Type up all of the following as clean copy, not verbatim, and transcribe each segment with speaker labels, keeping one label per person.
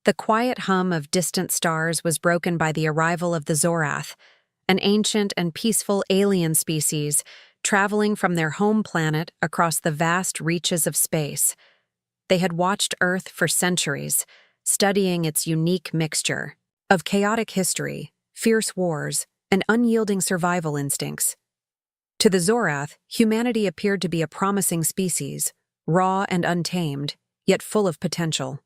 Speaker 1: The quiet hum of distant stars was broken by the arrival of the Zorath, an ancient and peaceful alien species traveling from their home planet across the vast reaches of space. They had watched Earth for centuries, studying its unique mixture of chaotic history, fierce wars, and unyielding survival instincts. To the Zorath, humanity appeared to be a promising species, raw and untamed, yet full of potential.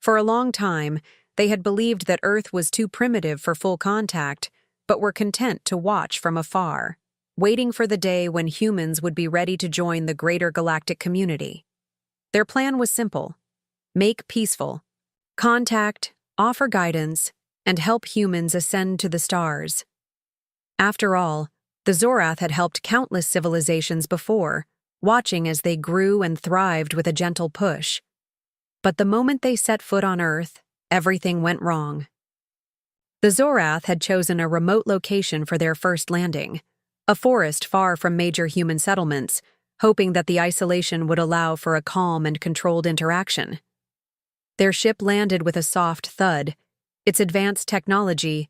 Speaker 1: For a long time, they had believed that Earth was too primitive for full contact, but were content to watch from afar, waiting for the day when humans would be ready to join the greater galactic community. Their plan was simple: make peaceful, contact, offer guidance, and help humans ascend to the stars. After all, the Zorath had helped countless civilizations before, watching as they grew and thrived with a gentle push. But the moment they set foot on Earth, everything went wrong. The Zorath had chosen a remote location for their first landing, a forest far from major human settlements, hoping that the isolation would allow for a calm and controlled interaction. Their ship landed with a soft thud, its advanced technology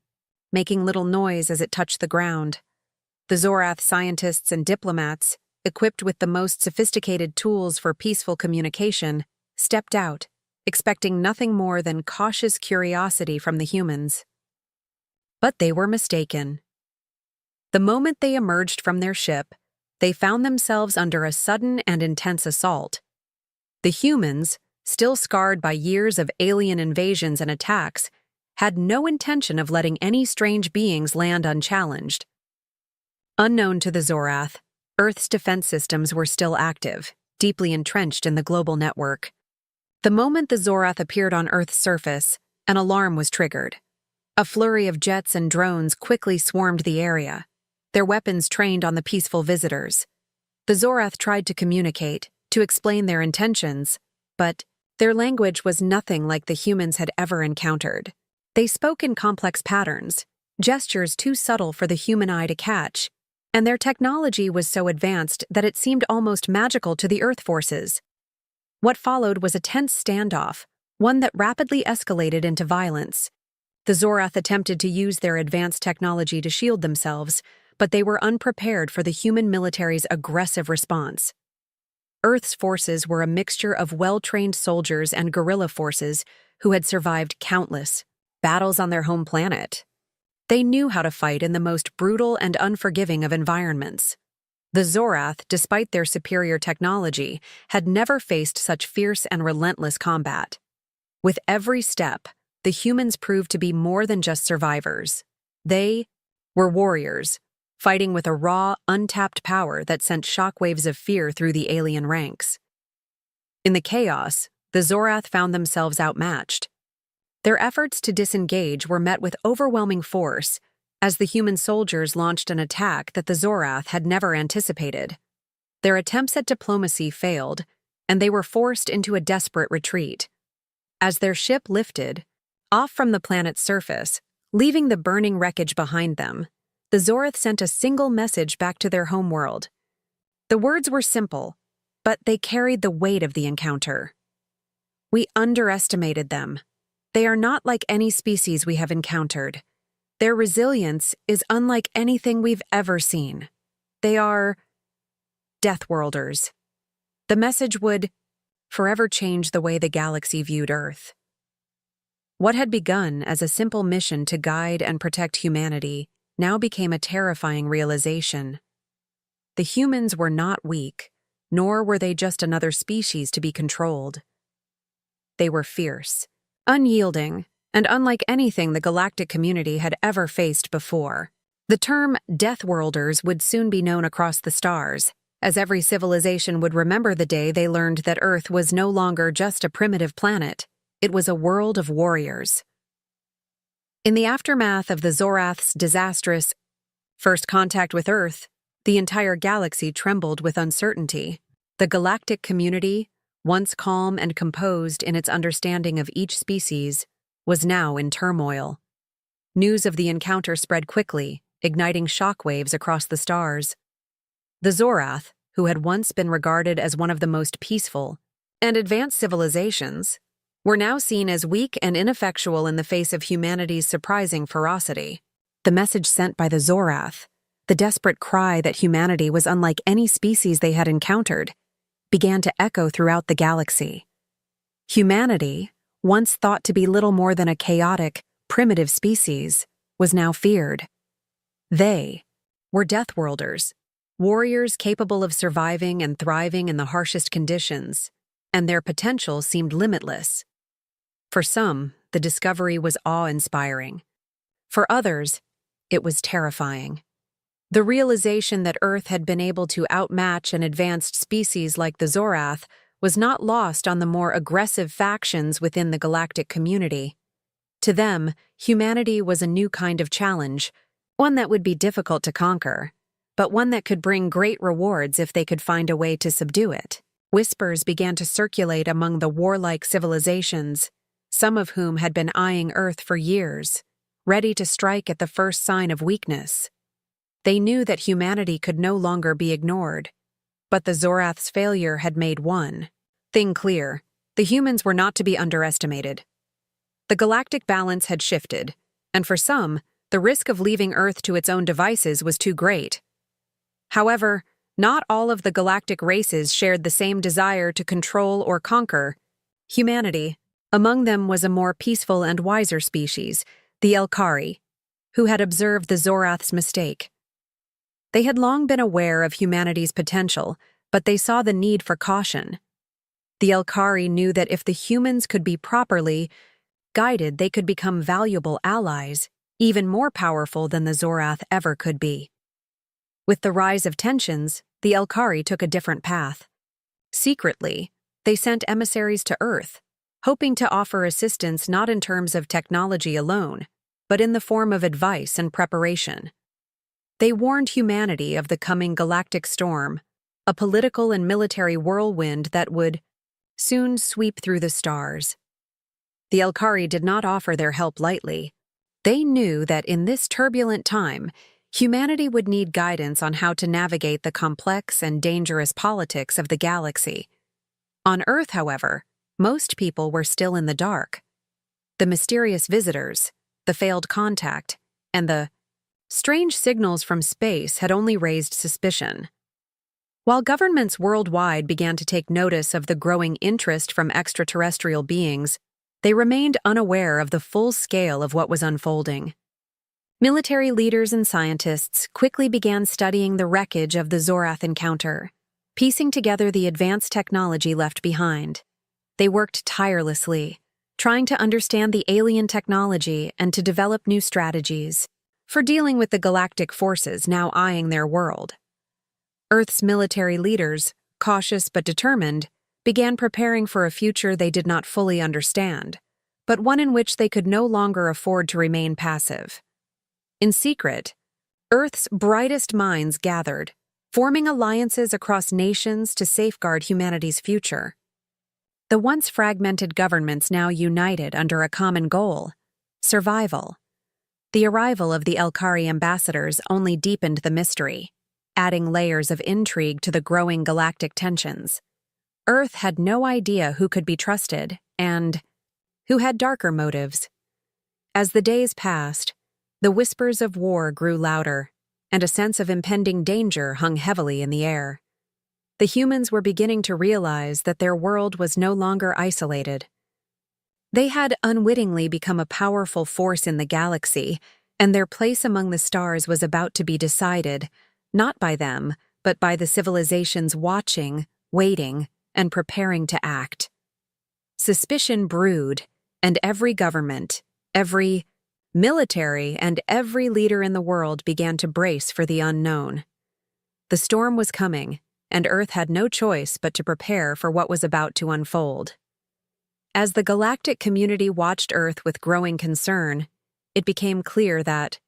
Speaker 1: making little noise as it touched the ground. The Zorath scientists and diplomats, equipped with the most sophisticated tools for peaceful communication, stepped out, expecting nothing more than cautious curiosity from the humans. But they were mistaken. The moment they emerged from their ship, they found themselves under a sudden and intense assault. The humans, still scarred by years of alien invasions and attacks, had no intention of letting any strange beings land unchallenged. Unknown to the Zorath, Earth's defense systems were still active, deeply entrenched in the global network. The moment the Zorath appeared on Earth's surface, an alarm was triggered. A flurry of jets and drones quickly swarmed the area, their weapons trained on the peaceful visitors. The Zorath tried to communicate, to explain their intentions, but their language was nothing like the humans had ever encountered. They spoke in complex patterns, gestures too subtle for the human eye to catch, and their technology was so advanced that it seemed almost magical to the Earth forces. What followed was a tense standoff, one that rapidly escalated into violence. The Zorath attempted to use their advanced technology to shield themselves, but they were unprepared for the human military's aggressive response. Earth's forces were a mixture of well-trained soldiers and guerrilla forces who had survived countless battles on their home planet. They knew how to fight in the most brutal and unforgiving of environments. The Zorath, despite their superior technology, had never faced such fierce and relentless combat. With every step, the humans proved to be more than just survivors. They were warriors, fighting with a raw, untapped power that sent shockwaves of fear through the alien ranks. In the chaos, the Zorath found themselves outmatched. Their efforts to disengage were met with overwhelming force, as the human soldiers launched an attack that the Zorath had never anticipated. Their attempts at diplomacy failed, and they were forced into a desperate retreat. As their ship lifted off from the planet's surface, leaving the burning wreckage behind them, the Zorath sent a single message back to their homeworld. The words were simple, but they carried the weight of the encounter. We underestimated them. They are not like any species we have encountered. Their resilience is unlike anything we've ever seen. They are Deathworlders. The message would forever change the way the galaxy viewed Earth. What had begun as a simple mission to guide and protect humanity now became a terrifying realization. The humans were not weak, nor were they just another species to be controlled. They were fierce, unyielding, and unlike anything the galactic community had ever faced before. The term Deathworlders would soon be known across the stars, as every civilization would remember the day they learned that Earth was no longer just a primitive planet. It was a world of warriors. In the aftermath of the Zorath's disastrous first contact with Earth, the entire galaxy trembled with uncertainty. The galactic community, once calm and composed in its understanding of each species, was now in turmoil. News of the encounter spread quickly, igniting shockwaves across the stars. The Zorath, who had once been regarded as one of the most peaceful and advanced civilizations, were now seen as weak and ineffectual in the face of humanity's surprising ferocity. The message sent by the Zorath, the desperate cry that humanity was unlike any species they had encountered, began to echo throughout the galaxy. Humanity, once thought to be little more than a chaotic, primitive species, was now feared. They were Deathworlders, warriors capable of surviving and thriving in the harshest conditions, and their potential seemed limitless. For some, the discovery was awe-inspiring. For others, it was terrifying. The realization that Earth had been able to outmatch an advanced species like the Zorath was not lost on the more aggressive factions within the galactic community. To them, humanity was a new kind of challenge, one that would be difficult to conquer, but one that could bring great rewards if they could find a way to subdue it. Whispers began to circulate among the warlike civilizations, some of whom had been eyeing Earth for years, ready to strike at the first sign of weakness. They knew that humanity could no longer be ignored, but the Zorath's failure had made one thing clear: the humans were not to be underestimated. The galactic balance had shifted, and for some, the risk of leaving Earth to its own devices was too great. However, not all of the galactic races shared the same desire to control or conquer humanity. Among them was a more peaceful and wiser species, the Elkari, who had observed the Zorath's mistake. They had long been aware of humanity's potential, but they saw the need for caution. The Elkari knew that if the humans could be properly guided, they could become valuable allies, even more powerful than the Zorath ever could be. With the rise of tensions, the Elkari took a different path. Secretly, they sent emissaries to Earth, hoping to offer assistance not in terms of technology alone, but in the form of advice and preparation. They warned humanity of the coming galactic storm, a political and military whirlwind that would soon sweep through the stars. The Elkari did not offer their help lightly. They knew that in this turbulent time, humanity would need guidance on how to navigate the complex and dangerous politics of the galaxy. On Earth, however, most people were still in the dark. The mysterious visitors, the failed contact, and the strange signals from space had only raised suspicion. While governments worldwide began to take notice of the growing interest from extraterrestrial beings, they remained unaware of the full scale of what was unfolding. Military leaders and scientists quickly began studying the wreckage of the Zorath encounter, piecing together the advanced technology left behind. They worked tirelessly, trying to understand the alien technology and to develop new strategies for dealing with the galactic forces now eyeing their world. Earth's military leaders, cautious but determined, began preparing for a future they did not fully understand, but one in which they could no longer afford to remain passive. In secret, Earth's brightest minds gathered, forming alliances across nations to safeguard humanity's future. The once fragmented governments now united under a common goal: survival. The arrival of the Elkari ambassadors only deepened the mystery, adding layers of intrigue to the growing galactic tensions. Earth had no idea who could be trusted and who had darker motives. As the days passed, the whispers of war grew louder, and a sense of impending danger hung heavily in the air. The humans were beginning to realize that their world was no longer isolated. They had unwittingly become a powerful force in the galaxy, and their place among the stars was about to be decided, not by them, but by the civilizations watching, waiting, and preparing to act. Suspicion brewed, and every government, every military, and every leader in the world began to brace for the unknown. The storm was coming, and Earth had no choice but to prepare for what was about to unfold. As the galactic community watched Earth with growing concern, it became clear that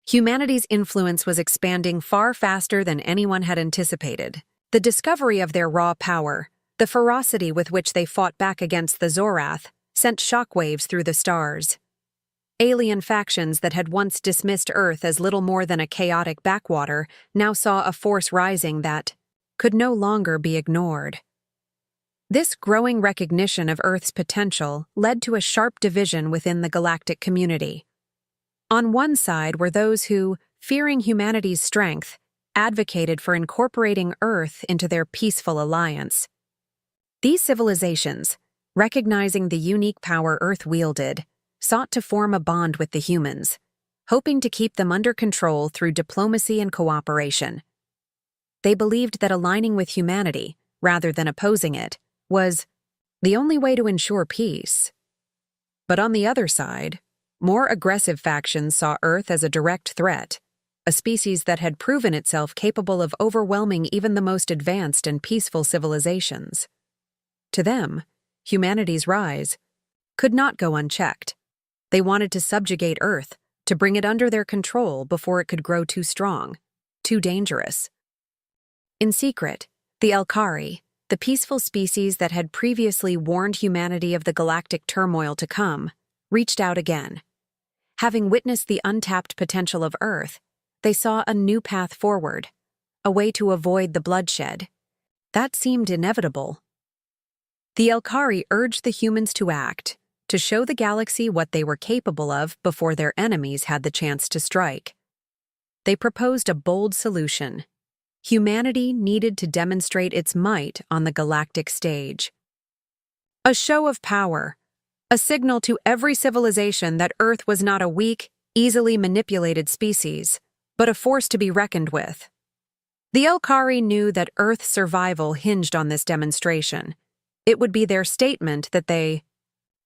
Speaker 1: humanity's influence was expanding far faster than anyone had anticipated. The discovery of their raw power, the ferocity with which they fought back against the Zorath, sent shockwaves through the stars. Alien factions that had once dismissed Earth as little more than a chaotic backwater now saw a force rising that could no longer be ignored. This growing recognition of Earth's potential led to a sharp division within the galactic community. On one side were those who, fearing humanity's strength, advocated for incorporating Earth into their peaceful alliance. These civilizations, recognizing the unique power Earth wielded, sought to form a bond with the humans, hoping to keep them under control through diplomacy and cooperation. They believed that aligning with humanity, rather than opposing it, was the only way to ensure peace. But on the other side, more aggressive factions saw Earth as a direct threat, a species that had proven itself capable of overwhelming even the most advanced and peaceful civilizations. To them, humanity's rise could not go unchecked. They wanted to subjugate Earth, to bring it under their control before it could grow too strong, too dangerous. In secret, the Elkari, the peaceful species that had previously warned humanity of the galactic turmoil to come, reached out again. Having witnessed the untapped potential of Earth, they saw a new path forward, a way to avoid the bloodshed. That seemed inevitable. The Elkari urged the humans to act, to show the galaxy what they were capable of before their enemies had the chance to strike. They proposed a bold solution. Humanity needed to demonstrate its might on the galactic stage. A show of power, a signal to every civilization that Earth was not a weak, easily manipulated species, but a force to be reckoned with. The Elkari knew that Earth's survival hinged on this demonstration. It would be their statement that they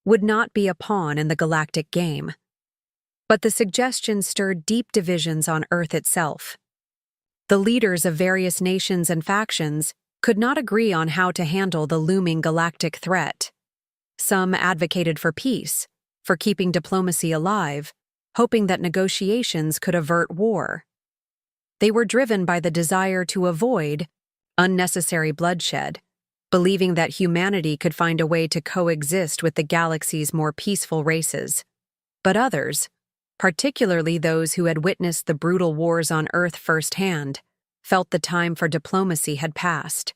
Speaker 1: would not be a pawn in the galactic game. But the suggestion stirred deep divisions on Earth itself. The leaders of various nations and factions could not agree on how to handle the looming galactic threat. Some advocated for peace, for keeping diplomacy alive, hoping that negotiations could avert war. They were driven by the desire to avoid unnecessary bloodshed, believing that humanity could find a way to coexist with the galaxy's more peaceful races. But others, particularly those who had witnessed the brutal wars on Earth firsthand, felt the time for diplomacy had passed.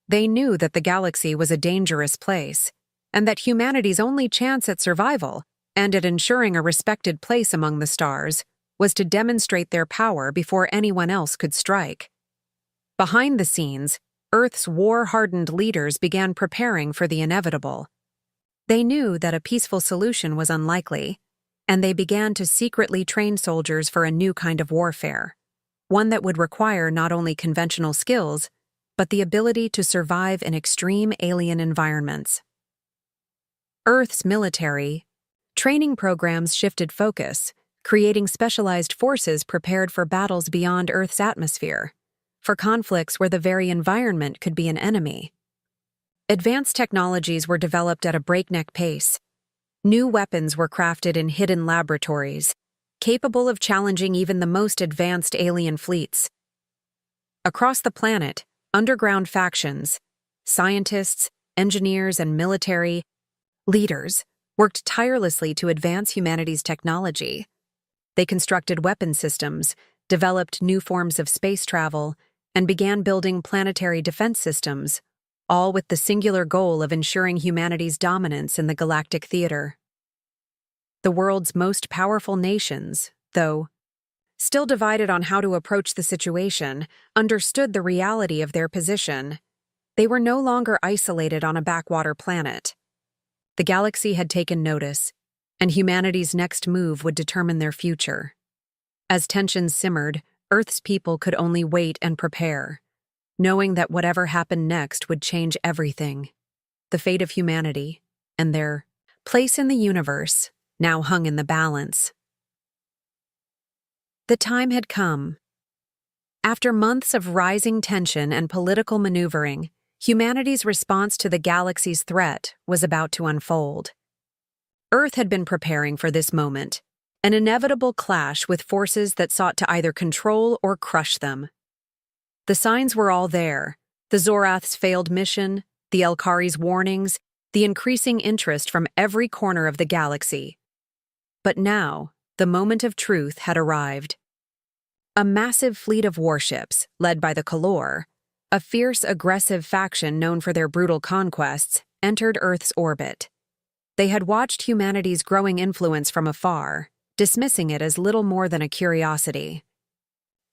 Speaker 1: They knew that the galaxy was a dangerous place, and that humanity's only chance at survival, and at ensuring a respected place among the stars, was to demonstrate their power before anyone else could strike. Behind the scenes, Earth's war-hardened leaders began preparing for the inevitable. They knew that a peaceful solution was unlikely, and they began to secretly train soldiers for a new kind of warfare, one that would require not only conventional skills, but the ability to survive in extreme alien environments. Earth's military training programs shifted focus, creating specialized forces prepared for battles beyond Earth's atmosphere, for conflicts where the very environment could be an enemy. Advanced technologies were developed at a breakneck pace. New weapons were crafted in hidden laboratories, capable of challenging even the most advanced alien fleets. Across the planet, underground factions, scientists, engineers, and military leaders worked tirelessly to advance humanity's technology. They constructed weapon systems, developed new forms of space travel, and began building planetary defense systems, all with the singular goal of ensuring humanity's dominance in the galactic theater. The world's most powerful nations, though still divided on how to approach the situation, understood the reality of their position. They were no longer isolated on a backwater planet. The galaxy had taken notice, and humanity's next move would determine their future. As tensions simmered, Earth's people could only wait and prepare, knowing that whatever happened next would change everything. The fate of humanity, and their place in the universe, now hung in the balance. The time had come. After months of rising tension and political maneuvering, humanity's response to the galaxy's threat was about to unfold. Earth had been preparing for this moment, an inevitable clash with forces that sought to either control or crush them. The signs were all there: the Zorath's failed mission, the Elkari's warnings, the increasing interest from every corner of the galaxy. But now, the moment of truth had arrived. A massive fleet of warships, led by the Kalor, A fierce, aggressive faction known for their brutal conquests entered Earth's orbit. They had watched humanity's growing influence from afar, dismissing it as little more than a curiosity.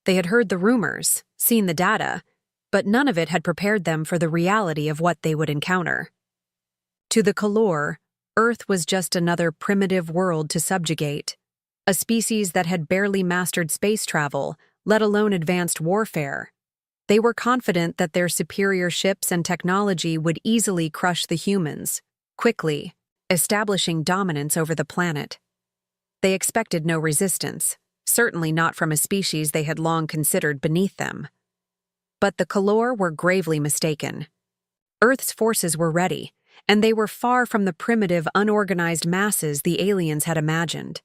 Speaker 1: They had heard the rumors, seen the data, but none of it had prepared them for the reality of what they would encounter. To the Kalor, Earth was just another primitive world to subjugate, a species that had barely mastered space travel, let alone advanced warfare. They were confident that their superior ships and technology would easily crush the humans, quickly, establishing dominance over the planet. They expected no resistance, certainly not from a species they had long considered beneath them. But the Kalor were gravely mistaken. Earth's forces were ready, and they were far from the primitive, unorganized masses the aliens had imagined.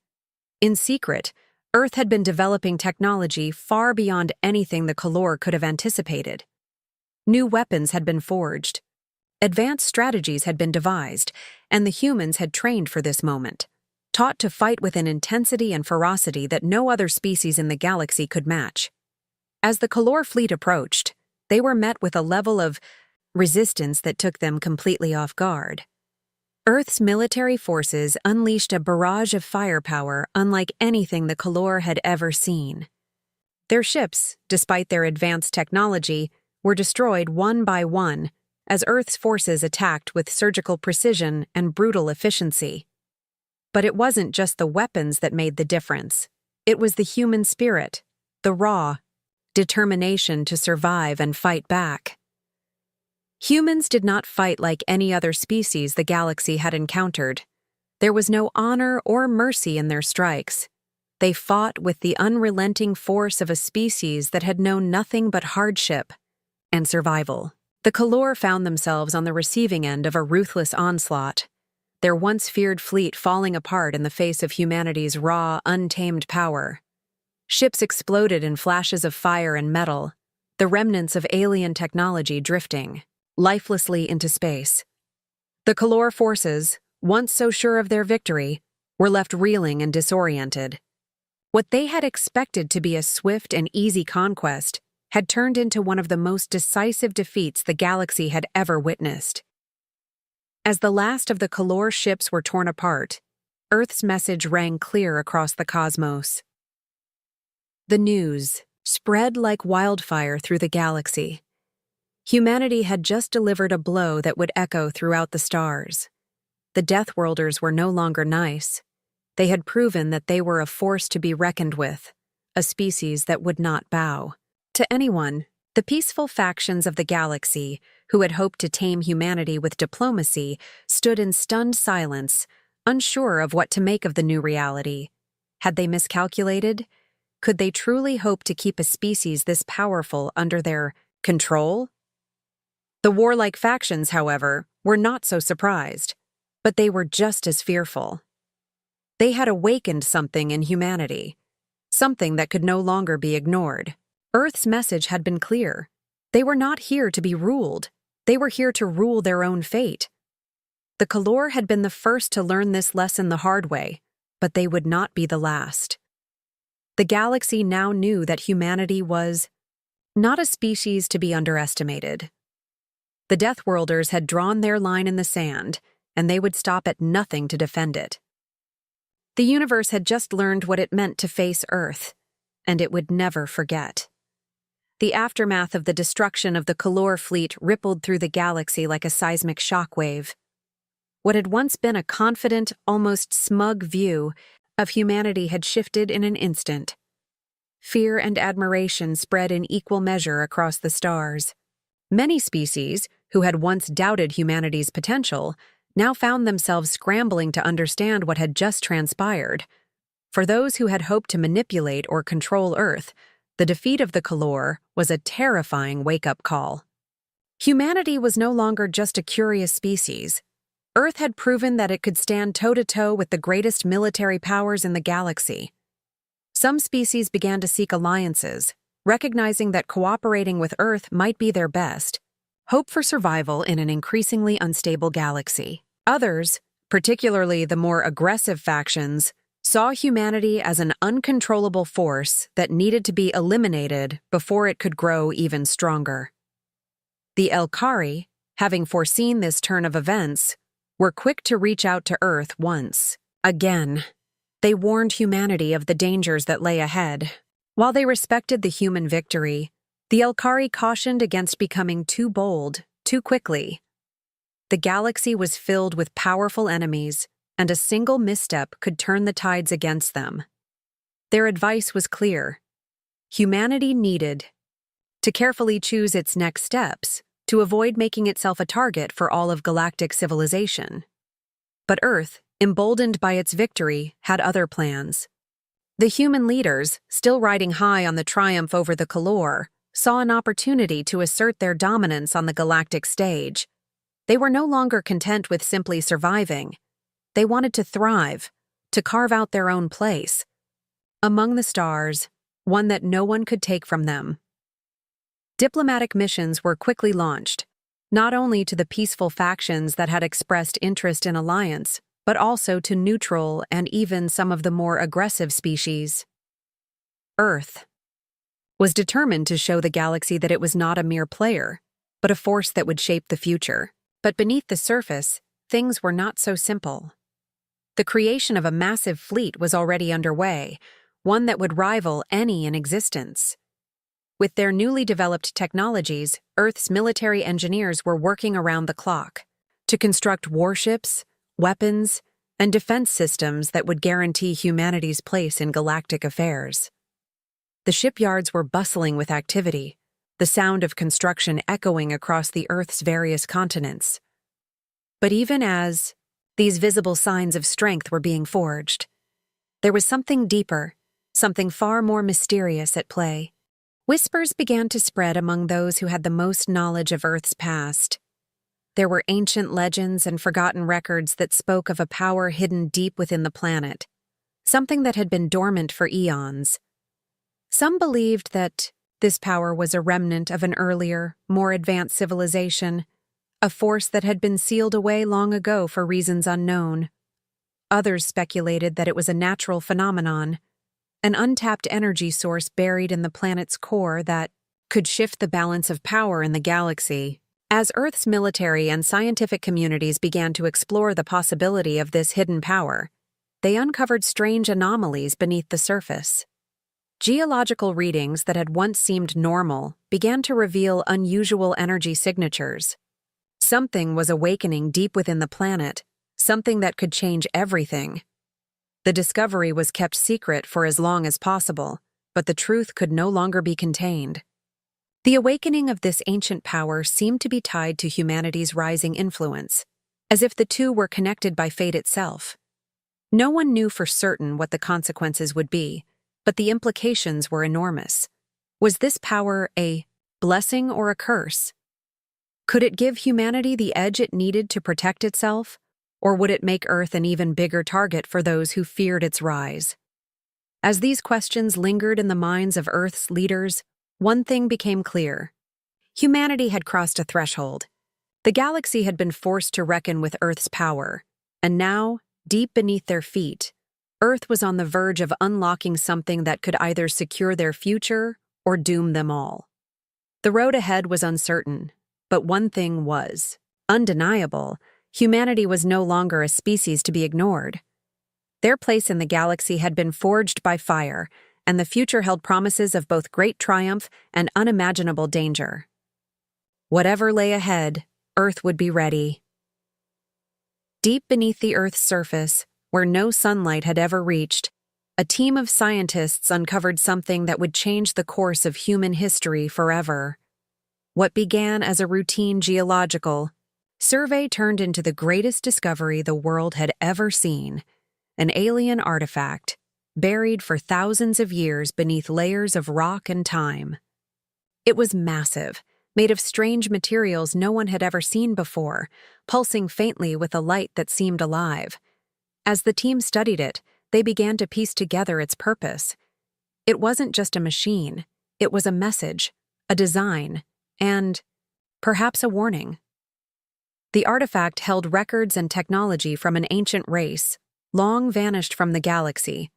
Speaker 1: In secret, Earth had been developing technology far beyond anything the Kalor could have anticipated. New weapons had been forged. Advanced strategies had been devised, and the humans had trained for this moment, taught to fight with an intensity and ferocity that no other species in the galaxy could match. As the Kalor fleet approached, they were met with a level of resistance that took them completely off guard. Earth's military forces unleashed a barrage of firepower unlike anything the Kalor had ever seen. Their ships, despite their advanced technology, were destroyed one by one as Earth's forces attacked with surgical precision and brutal efficiency. But it wasn't just the weapons that made the difference. It was the human spirit, the raw determination to survive and fight back. Humans did not fight like any other species the galaxy had encountered. There was no honor or mercy in their strikes. They fought with the unrelenting force of a species that had known nothing but hardship and survival. The Kalor found themselves on the receiving end of a ruthless onslaught, their once feared fleet falling apart in the face of humanity's raw, untamed power. Ships exploded in flashes of fire and metal, the remnants of alien technology drifting lifelessly into space. The Kalor forces, once so sure of their victory, were left reeling and disoriented. What they had expected to be a swift and easy conquest had turned into one of the most decisive defeats the galaxy had ever witnessed. As the last of the Kalor ships were torn apart, Earth's message rang clear across the cosmos. The news spread like wildfire through the galaxy. Humanity had just delivered a blow that would echo throughout the stars. The Deathworlders were no longer nice. They had proven that they were a force to be reckoned with, a species that would not bow to anyone. The peaceful factions of the galaxy, who had hoped to tame humanity with diplomacy, stood in stunned silence, unsure of what to make of the new reality. Had they miscalculated? Could they truly hope to keep a species this powerful under their control? The warlike factions, however, were not so surprised, but they were just as fearful. They had awakened something in humanity, something that could no longer be ignored. Earth's message had been clear. They were not here to be ruled. They were here to rule their own fate. The Kalor had been the first to learn this lesson the hard way, but they would not be the last. The galaxy now knew that humanity was not a species to be underestimated. The Deathworlders had drawn their line in the sand, and they would stop at nothing to defend it. The universe had just learned what it meant to face Earth, and it would never forget. The aftermath of the destruction of the Kalor fleet rippled through the galaxy like a seismic shockwave. What had once been a confident, almost smug view of humanity had shifted in an instant. Fear and admiration spread in equal measure across the stars. Many species, who had once doubted humanity's potential, now found themselves scrambling to understand what had just transpired. For those who had hoped to manipulate or control Earth, the defeat of the Kalor was a terrifying wake-up call. Humanity was no longer just a curious species. Earth had proven that it could stand toe-to-toe with the greatest military powers in the galaxy. Some species began to seek alliances, recognizing that cooperating with Earth might be their best hope for survival in an increasingly unstable galaxy. Others, particularly the more aggressive factions, saw humanity as an uncontrollable force that needed to be eliminated before it could grow even stronger. The Elkari, having foreseen this turn of events, were quick to reach out to Earth once again. They warned humanity of the dangers that lay ahead. While they respected the human victory, the Elkari cautioned against becoming too bold too quickly. The galaxy was filled with powerful enemies, and a single misstep could turn the tides against them. Their advice was clear. Humanity needed to carefully choose its next steps to avoid making itself a target for all of galactic civilization. But Earth, emboldened by its victory, had other plans. The human leaders, still riding high on the triumph over the Kalor, saw an opportunity to assert their dominance on the galactic stage. They were no longer content with simply surviving. They wanted to thrive, to carve out their own place among the stars, one that no one could take from them. Diplomatic missions were quickly launched, not only to the peaceful factions that had expressed interest in alliance, but also to neutral and even some of the more aggressive species. Earth was determined to show the galaxy that it was not a mere player, but a force that would shape the future. But beneath the surface, things were not so simple. The creation of a massive fleet was already underway, one that would rival any in existence. With their newly developed technologies, Earth's military engineers were working around the clock to construct warships, weapons, and defense systems that would guarantee humanity's place in galactic affairs. The shipyards were bustling with activity, the sound of construction echoing across the Earth's various continents. But even as these visible signs of strength were being forged, there was something deeper, something far more mysterious at play. Whispers began to spread among those who had the most knowledge of Earth's past. There were ancient legends and forgotten records that spoke of a power hidden deep within the planet, something that had been dormant for eons. Some believed that this power was a remnant of an earlier, more advanced civilization, a force that had been sealed away long ago for reasons unknown. Others speculated that it was a natural phenomenon, an untapped energy source buried in the planet's core that could shift the balance of power in the galaxy. As Earth's military and scientific communities began to explore the possibility of this hidden power, they uncovered strange anomalies beneath the surface. Geological readings that had once seemed normal began to reveal unusual energy signatures. Something was awakening deep within the planet, something that could change everything. The discovery was kept secret for as long as possible, but the truth could no longer be contained. The awakening of this ancient power seemed to be tied to humanity's rising influence, as if the two were connected by fate itself. No one knew for certain what the consequences would be, but the implications were enormous. Was this power a blessing or a curse? Could it give humanity the edge it needed to protect itself, or would it make Earth an even bigger target for those who feared its rise? As these questions lingered in the minds of Earth's leaders, one thing became clear. Humanity had crossed a threshold. The galaxy had been forced to reckon with Earth's power, and now, deep beneath their feet, Earth was on the verge of unlocking something that could either secure their future or doom them all. The road ahead was uncertain, but one thing was undeniable: humanity was no longer a species to be ignored. Their place in the galaxy had been forged by fire, and the future held promises of both great triumph and unimaginable danger. Whatever lay ahead, Earth would be ready. Deep beneath the Earth's surface, where no sunlight had ever reached, a team of scientists uncovered something that would change the course of human history forever. What began as a routine geological survey turned into the greatest discovery the world had ever seen: an alien artifact, buried for thousands of years beneath layers of rock and time. It was massive, made of strange materials no one had ever seen before, pulsing faintly with a light that seemed alive. As the team studied it, they began to piece together its purpose. It wasn't just a machine, it was a message, a design, and perhaps a warning. The artifact held records and technology from an ancient race, long vanished from the galaxy.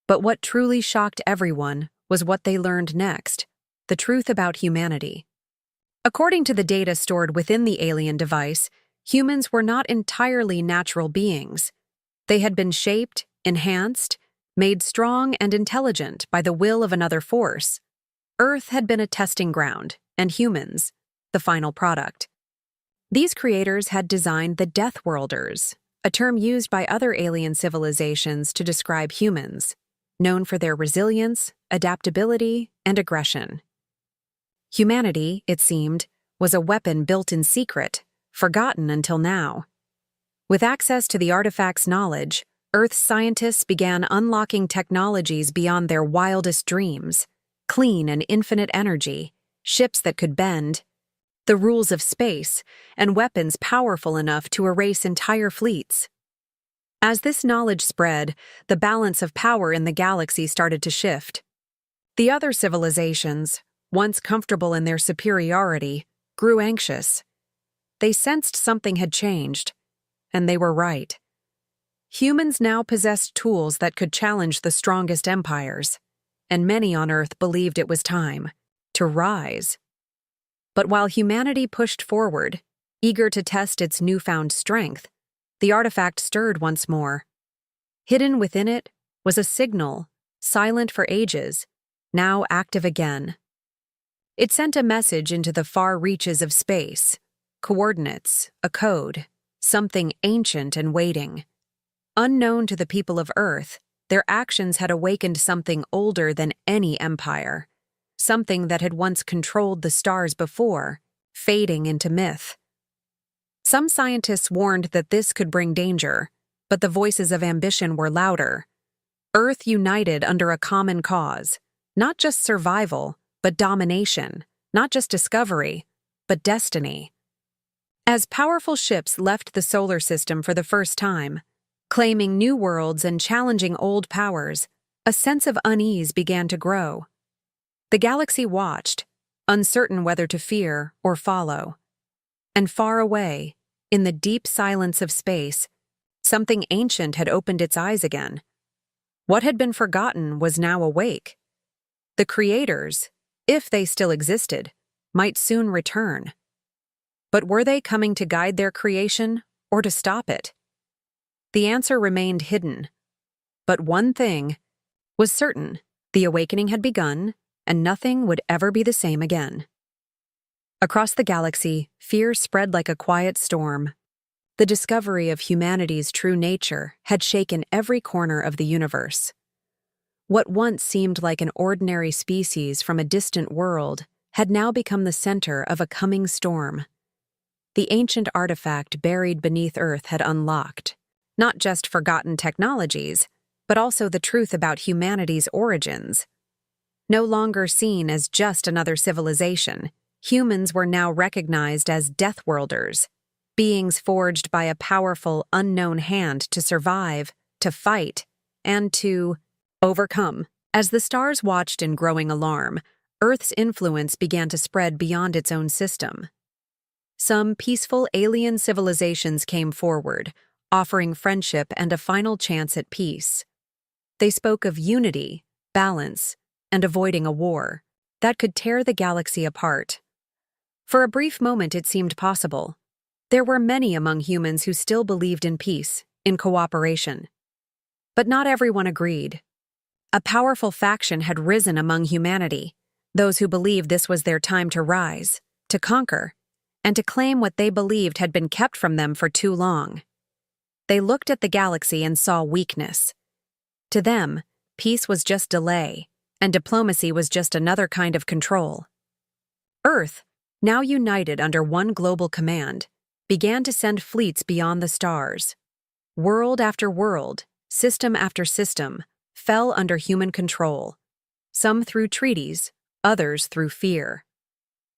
Speaker 1: But what truly shocked everyone was what they learned next: the truth about humanity. According to the data stored within the alien device, humans were not entirely natural beings. They had been shaped, enhanced, made strong and intelligent by the will of another force. Earth had been a testing ground, and humans, the final product. These creators had designed the Deathworlders, a term used by other alien civilizations to describe humans, known for their resilience, adaptability, and aggression. Humanity, it seemed, was a weapon built in secret, forgotten until now. With access to the artifact's knowledge, Earth's scientists began unlocking technologies beyond their wildest dreams: clean and infinite energy, ships that could bend, the rules of space, and weapons powerful enough to erase entire fleets. As this knowledge spread, the balance of power in the galaxy started to shift. The other civilizations, once comfortable in their superiority, grew anxious. They sensed something had changed, and they were right. Humans now possessed tools that could challenge the strongest empires, and many on Earth believed it was time to rise. But while humanity pushed forward, eager to test its newfound strength, the artifact stirred once more. Hidden within it was a signal, silent for ages, now active again. It sent a message into the far reaches of space, coordinates, a code, something ancient and waiting. Unknown to the people of Earth, their actions had awakened something older than any empire, something that had once controlled the stars before, fading into myth. Some scientists warned that this could bring danger, but the voices of ambition were louder. Earth united under a common cause, not just survival, but domination, not just discovery, but destiny. As powerful ships left the solar system for the first time, claiming new worlds and challenging old powers, a sense of unease began to grow. The galaxy watched, uncertain whether to fear or follow. And far away, in the deep silence of space, something ancient had opened its eyes again. What had been forgotten was now awake. The creators, if they still existed, might soon return. But were they coming to guide their creation or to stop it? The answer remained hidden. But one thing was certain: the awakening had begun, and nothing would ever be the same again. Across the galaxy, fear spread like a quiet storm. The discovery of humanity's true nature had shaken every corner of the universe. What once seemed like an ordinary species from a distant world had now become the center of a coming storm. The ancient artifact buried beneath Earth had unlocked, not just forgotten technologies, but also the truth about humanity's origins. No longer seen as just another civilization, humans were now recognized as Deathworlders, beings forged by a powerful, unknown hand to survive, to fight, and to overcome. As the stars watched in growing alarm, Earth's influence began to spread beyond its own system. Some peaceful alien civilizations came forward, offering friendship and a final chance at peace. They spoke of unity, balance, and avoiding a war that could tear the galaxy apart. For a brief moment it seemed possible. There were many among humans who still believed in peace, in cooperation. But not everyone agreed. A powerful faction had risen among humanity, those who believed this was their time to rise, to conquer, and to claim what they believed had been kept from them for too long. They looked at the galaxy and saw weakness. To them, peace was just delay, and diplomacy was just another kind of control. Earth, now united under one global command, began to send fleets beyond the stars. World after world, system after system, fell under human control, some through treaties, others through fear.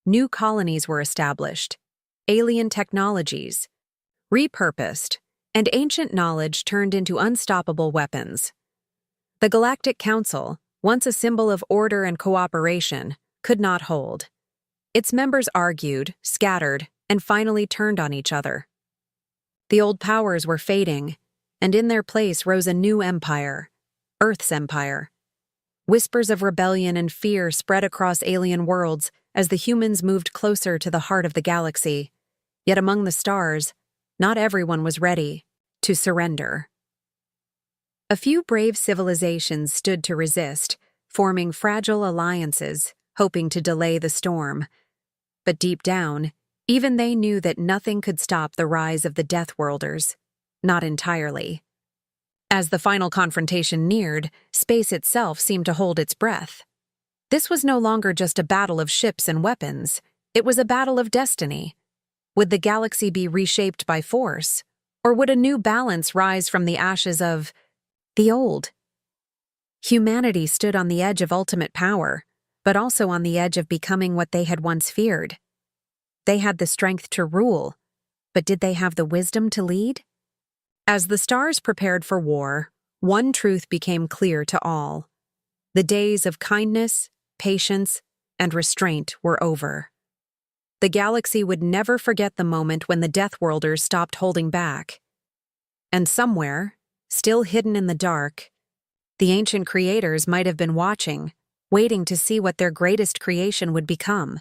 Speaker 1: New colonies were established, alien technologies, repurposed, and ancient knowledge turned into unstoppable weapons. The Galactic Council, once a symbol of order and cooperation, could not hold. Its members argued, scattered, and finally turned on each other. The old powers were fading, and in their place rose a new empire, Earth's empire. Whispers of rebellion and fear spread across alien worlds, as the humans moved closer to the heart of the galaxy. Yet among the stars, not everyone was ready to surrender. A few brave civilizations stood to resist, forming fragile alliances, hoping to delay the storm. But deep down, even they knew that nothing could stop the rise of the Deathworlders. Not entirely. As the final confrontation neared, space itself seemed to hold its breath. This was no longer just a battle of ships and weapons. It was a battle of destiny. Would the galaxy be reshaped by force? Or would a new balance rise from the ashes of the old? Humanity stood on the edge of ultimate power, but also on the edge of becoming what they had once feared. They had the strength to rule, but did they have the wisdom to lead? As the stars prepared for war, one truth became clear to all. The days of kindness, patience, and restraint were over. The galaxy would never forget the moment when the Deathworlders stopped holding back. And somewhere, still hidden in the dark, the ancient creators might have been watching, waiting to see what their greatest creation would become.